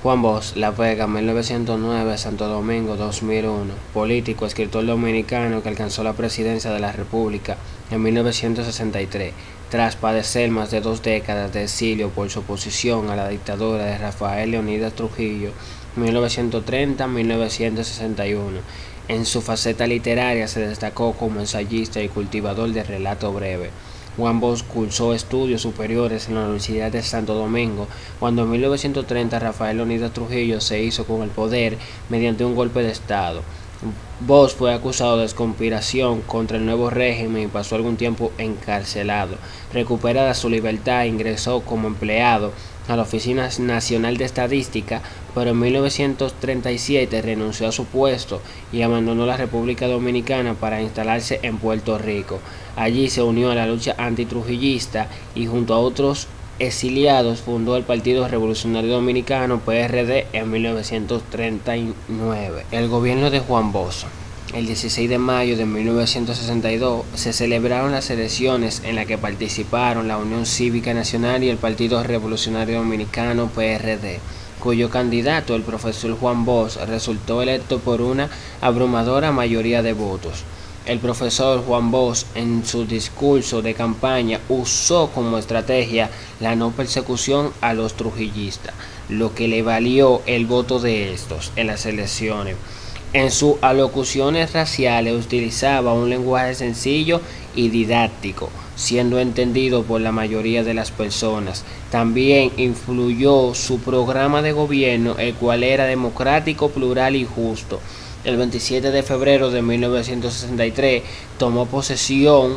Juan Bosch, La Vega, 1909, Santo Domingo, 2001. Político, escritor dominicano que alcanzó la presidencia de la República en 1963, tras padecer más de 2 décadas de exilio por su oposición a la dictadura de Rafael Leónidas Trujillo, 1930-1961. En su faceta literaria se destacó como ensayista y cultivador de relato breve. Juan Bosch cursó estudios superiores en la Universidad de Santo Domingo, cuando en 1930 Rafael Leónidas Trujillo se hizo con el poder mediante un golpe de Estado. Bosch fue acusado de conspiración contra el nuevo régimen y pasó algún tiempo encarcelado. Recuperada su libertad, ingresó como empleado a la Oficina Nacional de Estadística, pero en 1937 renunció a su puesto y abandonó la República Dominicana para instalarse en Puerto Rico. Allí se unió a la lucha antitrujillista y junto a otros exiliados fundó el Partido Revolucionario Dominicano (PRD) en 1939. El gobierno de Juan Bosch. El 16 de mayo de 1962 se celebraron las elecciones en las que participaron la Unión Cívica Nacional y el Partido Revolucionario Dominicano (PRD), cuyo candidato, el profesor Juan Bosch, resultó electo por una abrumadora mayoría de votos. El profesor Juan Bosch, en su discurso de campaña, usó como estrategia la no persecución a los trujillistas, lo que le valió el voto de estos en las elecciones. En sus alocuciones raciales utilizaba un lenguaje sencillo y didáctico, siendo entendido por la mayoría de las personas. También influyó su programa de gobierno, el cual era democrático, plural y justo. El 27 de febrero de 1963 tomó posesión,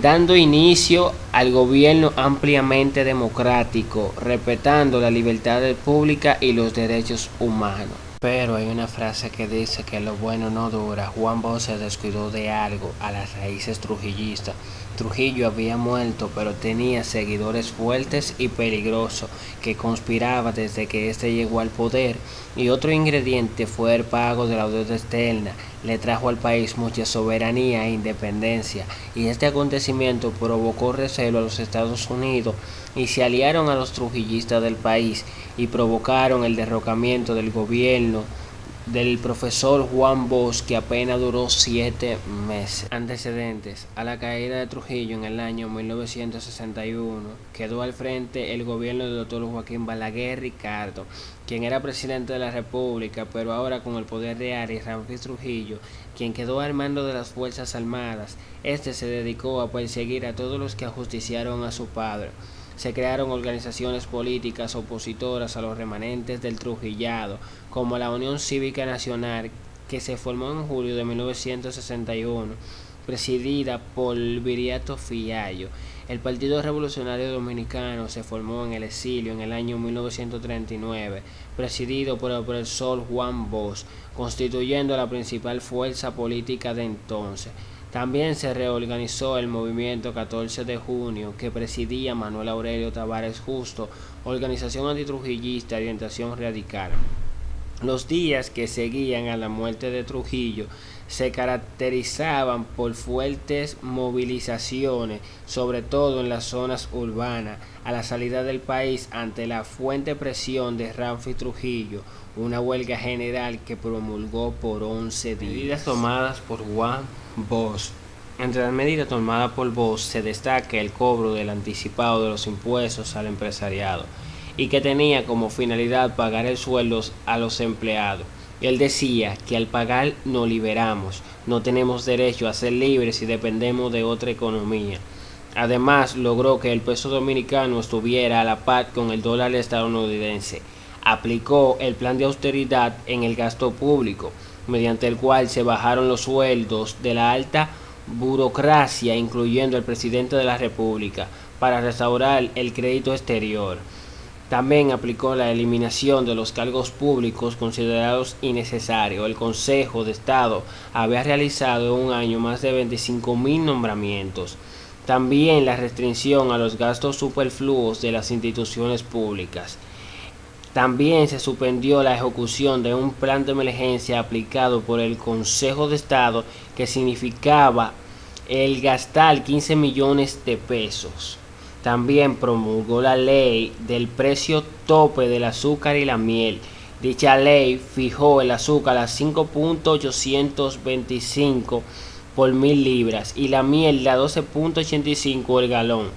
dando inicio al gobierno ampliamente democrático, respetando la libertad pública y los derechos humanos. Pero hay una frase que dice que lo bueno no dura. Juan Bosch se descuidó de algo, a las raíces trujillistas. Trujillo había muerto, pero tenía seguidores fuertes y peligrosos que conspiraban desde que éste llegó al poder. Y otro ingrediente fue el pago de la deuda externa. Le trajo al país mucha soberanía e independencia, y este acontecimiento provocó recelo a los Estados Unidos y se aliaron a los trujillistas del país y provocaron el derrocamiento del gobierno del profesor Juan Bosch, que apenas duró 7 meses. Antecedentes: a la caída de Trujillo en el año 1961, quedó al frente el gobierno del doctor Joaquín Balaguer Ricardo, quien era presidente de la República, pero ahora con el poder de Arias Ramfis Trujillo, quien quedó al mando de las Fuerzas Armadas. Este se dedicó a perseguir a todos los que ajusticiaron a su padre. Se crearon organizaciones políticas opositoras a los remanentes del trujillado, como la Unión Cívica Nacional, que se formó en julio de 1961, presidida por Viriato Fiallo. El Partido Revolucionario Dominicano se formó en el exilio en el año 1939, presidido por el profesor Juan Bosch, constituyendo la principal fuerza política de entonces. También se reorganizó el movimiento 14 de junio, que presidía Manuel Aurelio Tavares Justo, organización antitrujillista de orientación radical. Los días que seguían a la muerte de Trujillo se caracterizaban por fuertes movilizaciones, sobre todo en las zonas urbanas, a la salida del país ante la fuerte presión de Ramfis Trujillo, una huelga general que promulgó por 11 días. Medidas tomadas por Juan Bosch. Entre las medidas tomadas por Bosch se destaca el cobro del anticipado de los impuestos al empresariado, y que tenía como finalidad pagar el sueldo a los empleados. Él decía que al pagar nos liberamos, no tenemos derecho a ser libres y dependemos de otra economía. Además, logró que el peso dominicano estuviera a la par con el dólar estadounidense. Aplicó el plan de austeridad en el gasto público, mediante el cual se bajaron los sueldos de la alta burocracia, incluyendo el presidente de la República, para restaurar el crédito exterior. También aplicó la eliminación de los cargos públicos considerados innecesarios. El Consejo de Estado había realizado en un año más de 25.000 nombramientos. También la restricción a los gastos superfluos de las instituciones públicas. También se suspendió la ejecución de un plan de emergencia aplicado por el Consejo de Estado, que significaba el gastar 15 millones de pesos También promulgó la ley del precio tope del azúcar y la miel. Dicha ley fijó el azúcar a 5.825 por 1000 libras y la miel a 12.85 el galón.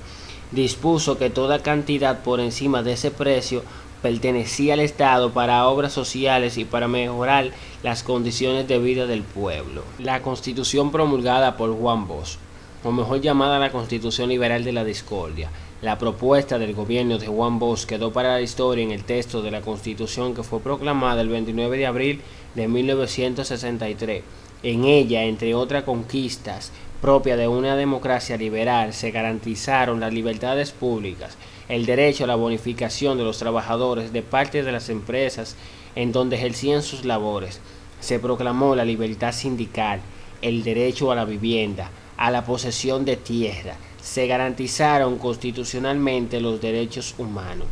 Dispuso que toda cantidad por encima de ese precio pertenecía al Estado para obras sociales y para mejorar las condiciones de vida del pueblo. La Constitución promulgada por Juan Bosch, o mejor llamada la Constitución Liberal de la Discordia. La propuesta del gobierno de Juan Bosch quedó para la historia en el texto de la Constitución que fue proclamada el 29 de abril de 1963. En ella, entre otras conquistas propias de una democracia liberal, se garantizaron las libertades públicas, el derecho a la bonificación de los trabajadores de parte de las empresas en donde ejercían sus labores. Se proclamó la libertad sindical, el derecho a la vivienda, a la posesión de tierra. Se garantizaron constitucionalmente los derechos humanos.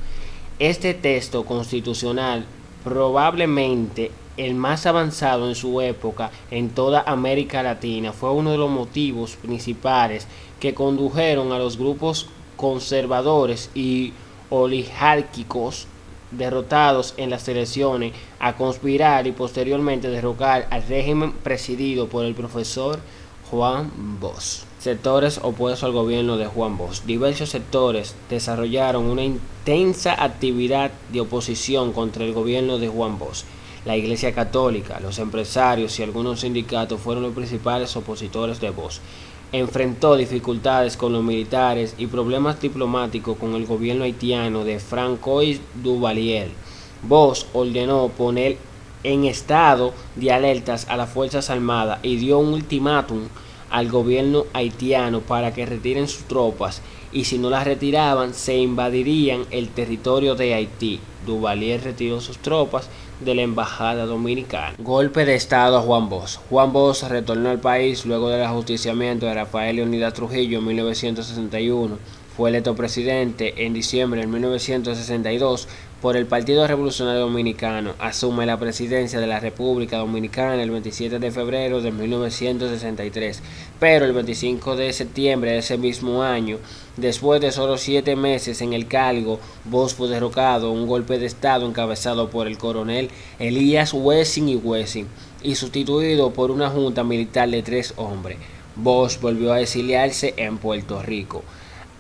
Este texto constitucional, probablemente el más avanzado en su época en toda América Latina, fue uno de los motivos principales que condujeron a los grupos conservadores y oligárquicos derrotados en las elecciones a conspirar y posteriormente derrocar al régimen presidido por el profesor Juan Bosch. Sectores opuestos al gobierno de Juan Bosch. Diversos sectores desarrollaron una intensa actividad de oposición contra el gobierno de Juan Bosch. La Iglesia Católica, los empresarios y algunos sindicatos fueron los principales opositores de Bosch. Enfrentó dificultades con los militares y problemas diplomáticos con el gobierno haitiano de Francois Duvalier. Bosch ordenó poner en estado de alertas a las Fuerzas Armadas y dio un ultimátum al gobierno haitiano para que retiren sus tropas y si no las retiraban se invadirían el territorio de Haití. Duvalier retiró sus tropas de la embajada dominicana. Golpe de estado a Juan Bosch. Juan Bosch retornó al país luego del ajusticiamiento de Rafael Leónidas Trujillo en 1961. Fue electo presidente en diciembre de 1962 por el Partido Revolucionario Dominicano. Asume la presidencia de la República Dominicana el 27 de febrero de 1963, pero el 25 de septiembre de ese mismo año, después de solo 7 meses en el cargo, Bosch fue derrocado en un golpe de estado encabezado por el coronel Elías Wessing y sustituido por una junta militar de 3 hombres. Bosch volvió a exiliarse en Puerto Rico.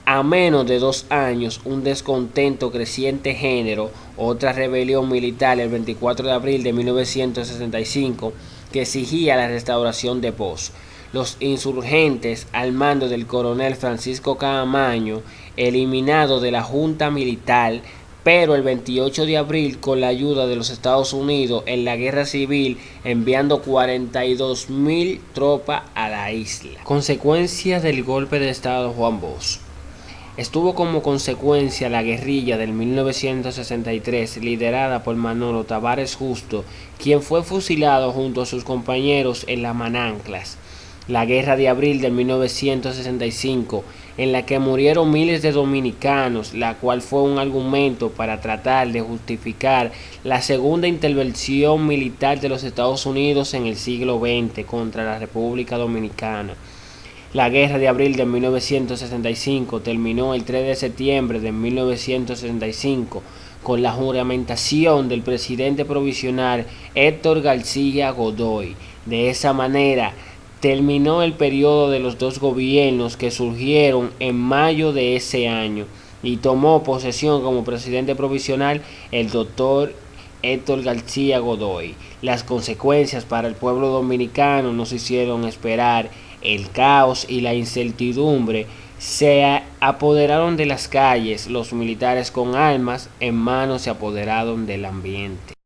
A menos de 2 años, un descontento creciente generó otra rebelión militar el 24 de abril de 1965 que exigía la restauración de Bosch. Los insurgentes, al mando del coronel Francisco Caamaño, eliminado de la Junta Militar, pero el 28 de abril, con la ayuda de los Estados Unidos en la guerra civil, enviando 42.000 tropas a la isla. Consecuencias del golpe de estado Juan Bosch. Estuvo como consecuencia la guerrilla del 1963 liderada por Manolo Tavares Justo, quien fue fusilado junto a sus compañeros en las Mananclas. La guerra de abril de 1965, en la que murieron miles de dominicanos, la cual fue un argumento para tratar de justificar la segunda intervención militar de los Estados Unidos en el siglo XX contra la República Dominicana. La guerra de abril de 1965 terminó el 3 de septiembre de 1965 con la juramentación del presidente provisional Héctor García Godoy. De esa manera terminó el periodo de los 2 gobiernos que surgieron en mayo de ese año y tomó posesión como presidente provisional el doctor Héctor García Godoy. Las consecuencias para el pueblo dominicano no se hicieron esperar. El caos y la incertidumbre se apoderaron de las calles. Los militares con armas en mano se apoderaron del ambiente.